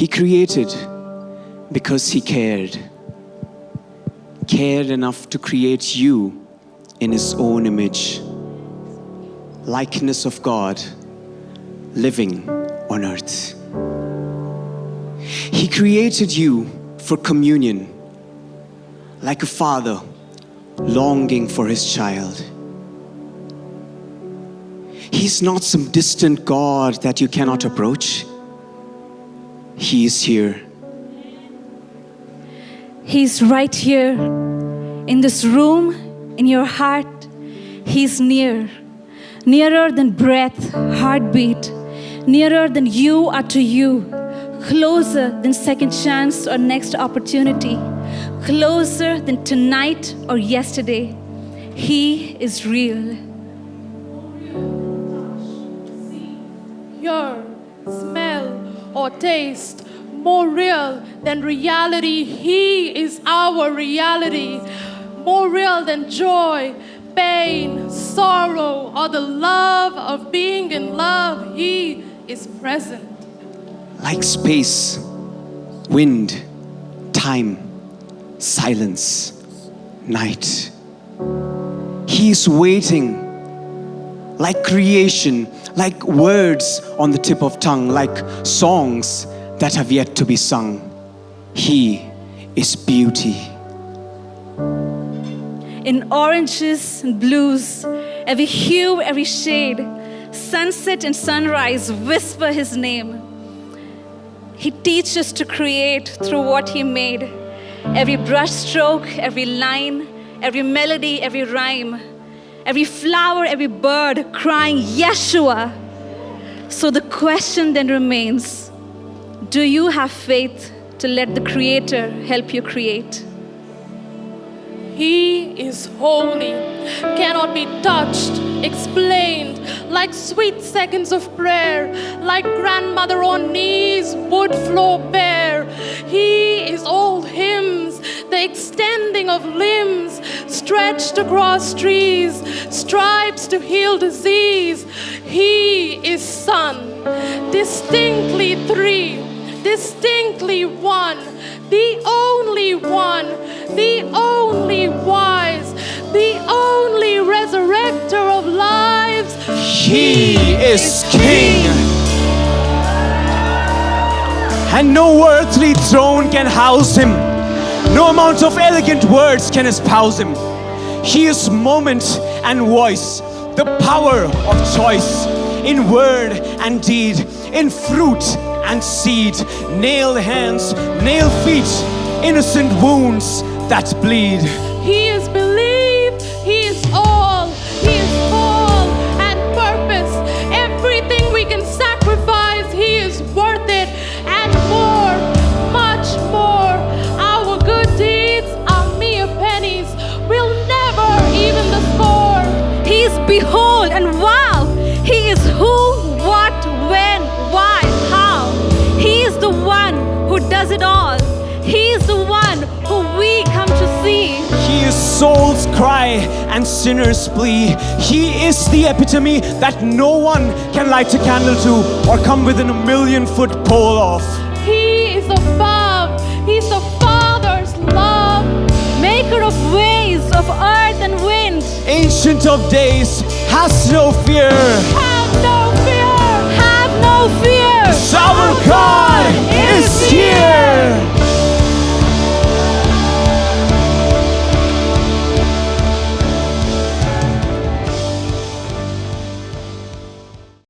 He created because He cared enough to create you in His own image, likeness of God, living on earth. He created you for communion, like a father longing for his child. He's not some distant God that you cannot approach. He is here. He's right here in this room, in your heart. He's near, nearer than breath, heartbeat, nearer than you are to you, closer than second chance or next opportunity, closer than tonight or yesterday. He is real. Hear, smell, or taste, more real than reality. He is our reality. More real than joy, pain, sorrow, or the love of being in love. He is present. Like space, wind, time, silence, night. He's waiting, like creation, like words on the tip of tongue, like songs that have yet to be sung. He is beauty. In oranges and blues, every hue, every shade, sunset and sunrise whisper His name. He teaches to create through what He made. Every brush stroke, every line, every melody, every rhyme, every flower, every bird crying Yeshua. So the question then remains, do you have faith to let the Creator help you create? He is holy, cannot be touched, explained, like sweet seconds of prayer, like grandmother on knees would flow bare. He is all hymns, the extending of limbs, stretched across trees, stripes to heal disease. He is Son, distinctly three, distinctly one, the only one, the only wise, the only resurrector of lives. He is King. And no earthly throne can house Him. No amount of elegant words can espouse Him. He is moment and voice, the power of choice, in word and deed, in fruit and seed, nail hands, nail feet, innocent wounds that bleed. He is belief, He is all, He is whole and purpose. Everything we can sacrifice, He is worth it and more, much more. Our good deeds are mere pennies, we'll never even the score. He is behold and wow. He is who, what, when, why, how. He is the one who does it all. He is the one who we come to see. He is soul's cry and sinner's plea. He is the epitome that no one can light a candle to or come within a 1,000,000-foot pole of. He is above, He's the Father's love. Maker of ways, of earth and wind. Ancient of days, has no fear.